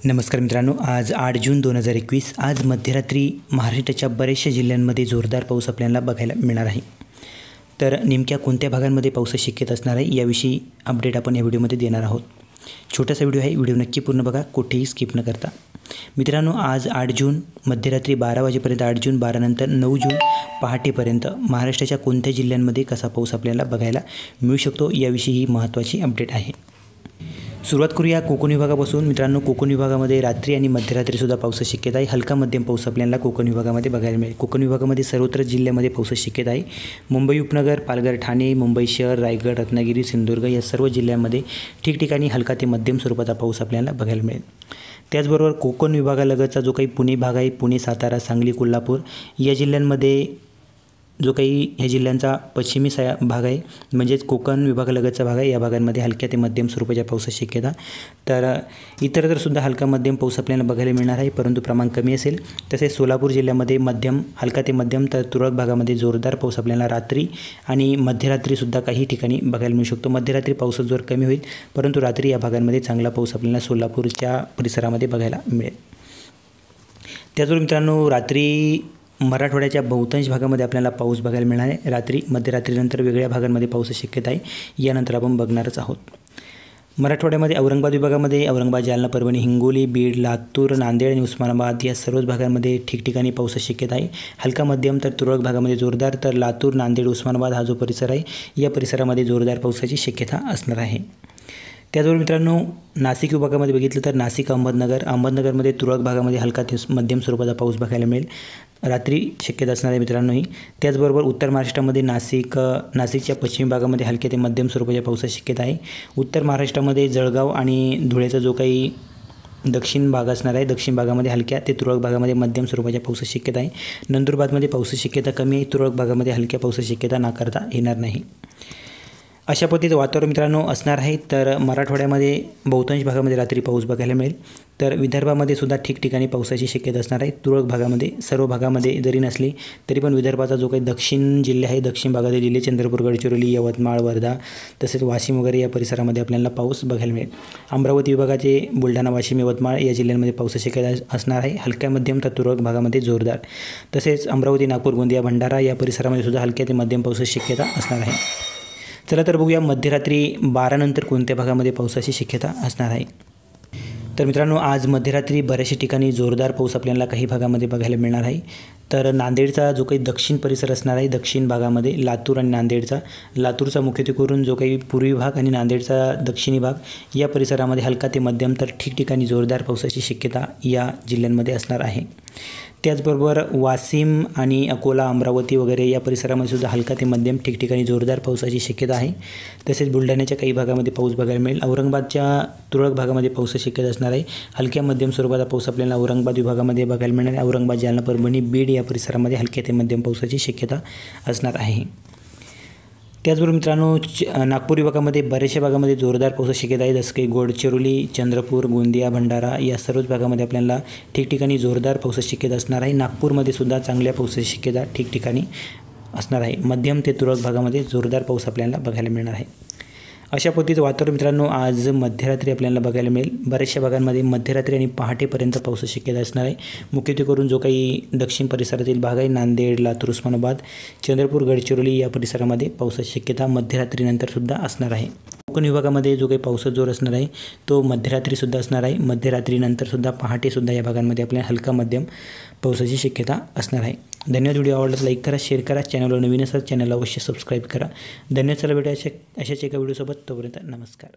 नमस्कार मित्रांनो, आज 8 जून 2021 आज मध्यरात्री महाराष्ट्राच्या बऱ्याचशा जिल्ह्यांमध्ये जोरदार पाऊस आपल्याला बघायला मिळणार आहे। तर नेमक्या कोणत्या भागांमध्ये पावसाची शक्यता असणार आहे याविषयी अपडेट आपण या व्हिडिओमध्ये देणार आहोत। छोटासा व्हिडिओ आहे, व्हिडिओ नक्की पूर्ण बघा, कुठेही स्किप न करता। मित्रांनो, आज 8 जून मध्यरात्री 12 वाजेपर्यंत, 8 जून 12 नंतर 9 जून पहाटेपर्यंत महाराष्ट्राच्या कोणत्या जिल्ह्यांमध्ये कसा पाऊस आपल्याला बघायला मिळू शकतो याविषयी ही महत्त्वाची अपडेट आहे। सुरुवात करूया कोकण विभागापासून। मित्रांनो, कोकण विभागामध्ये रात्री आणि मध्यरात्रीसुद्धा पावसाची शक्यता आहे। हलका मध्यम पाऊस आपल्याला कोकण विभागामध्ये बघायला मिळेल। कोकण विभागामध्ये सर्वत्र जिल्ह्यामध्ये पावसाची शक्यता आहे। मुंबई उपनगर, पालघर, ठाणे, मुंबई शहर, रायगड, रत्नागिरी, सिंधुदुर्ग या सर्व जिल्ह्यांमध्ये ठिकठिकाणी हलका ते मध्यम स्वरूपाचा पाऊस आपल्याला बघायला मिळेल। त्याचबरोबर कोकण विभागालगतचा जो काही पुणे भाग आहे, पुणे, सातारा, सांगली, कोल्हापूर या जिल्ह्यांमध्ये जो काही ह्या जिल्ह्यांचा पश्चिमी भाग आहे, म्हणजेच कोकण विभागालगतचा भाग आहे, या भागांमध्ये हलक्या ते मध्यम स्वरूपाच्या पावसाची शक्यता। तर इतरत्रसुद्धा हलका मध्यम पाऊस आपल्याला बघायला मिळणार आहे, परंतु प्रमाण कमी असेल। तसेच सोलापूर जिल्ह्यामध्ये मध्यम, हलका ते मध्यम, तर तुरळक भागामध्ये जोरदार पाऊस आपल्याला रात्री आणि मध्यरात्रीसुद्धा काही ठिकाणी बघायला मिळू शकतो। मध्यरात्री पावसाचा जोर कमी होईल, परंतु रात्री या भागांमध्ये चांगला पाऊस आपल्याला सोलापूरच्या परिसरामध्ये बघायला मिळेल। त्याचबरोबर मित्रांनो, रात्री मराठवाड्याच्या बहुतांश भागामध्ये आपल्याला पाऊस बघायला मिळणार आहे। रात्री मध्यरात्रीनंतर वेगळ्या भागांमध्ये पावसाची शक्यता आहे, यानंतर आपण बघणारच आहोत। मराठवाड्यामध्ये औरंगाबाद विभागामध्ये औरंगाबाद, जालना, परभणी, हिंगोली, बीड, लातूर, नांदेड आणि उस्मानाबाद या सर्वच भागांमध्ये ठिकठिकाणी पावसाची शक्यता आहे। हलका मध्यम तर तुरळक भागामध्ये जोरदार, तर लातूर, नांदेड, उस्मानाबाद हा जो परिसर आहे या परिसरामध्ये जोरदार पावसाची शक्यता असणार आहे। त्याचबरोबर मित्रांनो, नाशिक विभागामध्ये बघितलं तर नाशिक, अहमदनगरमध्ये तुरळक भागामध्ये हलका ते मध्यम स्वरूपाचा पाऊस बघायला मिळेल, रात्री शक्यता असणार आहे मित्रांनो ही। त्याचबरोबर उत्तर महाराष्ट्रामध्ये नाशिकच्या पश्चिम भागामध्ये हलक्या ते मध्यम स्वरूपाच्या पावसाची शक्यता आहे। उत्तर महाराष्ट्रामध्ये जळगाव आणि धुळेचा जो काही दक्षिण भाग असणार आहे, दक्षिण भागामध्ये हलक्या ते तुरळक भागामध्ये मध्यम स्वरूपाच्या पावसाची शक्यता आहे। नंदुरबारमध्ये पावसाची शक्यता कमी आहे, तुरळक भागामध्ये हलक्या पावसाची शक्यता नाकारता येणार नाही। अशा पद्धतीचं वातावरण मित्रांनो असणार आहे। तर मराठवाड्यामध्ये बहुतांश भागामध्ये रात्री पाऊस बघायला मिळेल, तर विदर्भामध्ये सुद्धा ठिकठिकाणी पावसाची शक्यता असणार आहे। तुरळक भागामध्ये, सर्व भागामध्ये जरी नसली तरी पण विदर्भाचा जो काही दक्षिण जिल्हे आहे, दक्षिण भागातील जिल्हे चंद्रपूर, गडचिरोली, यवतमाळ, वर्धा तसेच वाशिम वगैरे या परिसरामध्ये आपल्याला पाऊस बघायला मिळेल। अमरावती विभागाचे बुलढाणा, वाशिम, यवतमाळ या जिल्ह्यांमध्ये पावसाची शक्यता असणार आहे, हलक्या मध्यम तर तुरळक भागामध्ये जोरदार। तसेच अमरावती, नागपूर, गोंदिया, भंडारा या परिसरामध्ये सुद्धा हलक्या ते मध्यम पावसाची शक्यता असणार आहे। चला तर बघूया मध्यरात्री 12 नंतर कोणत्या भागामध्ये पावसाची शक्यता असणार आहे। तर मित्रांनो, आज मध्यरात्री बऱ्याचशा ठिकाणी जोरदार पाऊस आपल्याला काही भागामध्ये बघायला मिळणार आहे। तर नांदेडचा जो काही दक्षिण परिसर असणार आहे, दक्षिण भागामध्ये लातूर आणि नांदेडचा, लातूरचा मुख्यत्वे करून जो काही पूर्वी भाग आणि नांदेडचा दक्षिणी भाग या परिसरामध्ये हलका ते मध्यम तर ठिकठिकाणी जोरदार पावसाची शक्यता या जिल्ह्यांमध्ये असणार आहे। त्याचबरोबर वाशिम आणि अकोला, अमरावती वगैरे या परिसरामध्ये सुद्धा हलका ते मध्यम ठिकठिकाणी जोरदार पावसाची शक्यता आहे। तसेच बुलढाण्याच्या काही भागामध्ये पाऊस बघायला मिळेल। औरंगाबादच्या तुरळक भागामध्ये पावसाची शक्यता असणार आहे, हलक्या मध्यम स्वरूपाचा पाऊस आपल्याला औरंगाबाद विभागामध्ये बघायला मिळणार आहे। औरंगाबाद, जालना, परभणी, बीड या परिसरामध्ये हलक्या ते मध्यम पावसाची शक्यता असणार आहे। त्याचबरोबर मित्रांनो, नागपूर विभागामध्ये बऱ्याचशा भागामध्ये जोरदार पावसाची शक्यता आहे, जसं की गडचिरोली, चंद्रपूर, गोंदिया, भंडारा या सर्वच भागामध्ये आपल्याला ठिकठिकाणी जोरदार पावसाची शक्यता असणार आहे। नागपूरमध्ये सुद्धा चांगल्या पावसाची शक्यता ठिकठिकाणी असणार आहे। मध्यम ते तुरळक भागामध्ये जोरदार पाऊस आपल्याला बघायला मिळणार आहे। अशा पद्धतीचं वातावरण मित्रांनो आज मध्यरात्री आपल्याला बघायला मिळेल। बऱ्याचशा भागांमध्ये मध्यरात्री आणि पहाटेपर्यंत पावसाची शक्यता असणार आहे। मुख्यत्वे करून जो काही दक्षिण परिसरातील भाग आहे, नांदेड, लातूर, उस्मानाबाद, चंद्रपूर, गडचिरोली या परिसरामध्ये पावसाची शक्यता मध्यरात्रीनंतर सुद्धा असणार आहे। कोकण विभागामध्ये जो काही पावसाचा जोर असणार आहे तो मध्यरात्रीसुद्धा असणार आहे। मध्यरात्रीनंतरसुद्धा पहाटेसुद्धा या भागांमध्ये आपल्याला हलका मध्यम पावसाची शक्यता असणार आहे। धन्यवाद। व्हिडिओ आवडला तर लाईक करा, शेअर करा, चॅनलवर नवीन असाल चॅनलला अवश्य सबस्क्राईब करा। धन्यवाद। चला भेटूया अशाच एका व्हिडिओसोबत, तोपर्यंत नमस्कार।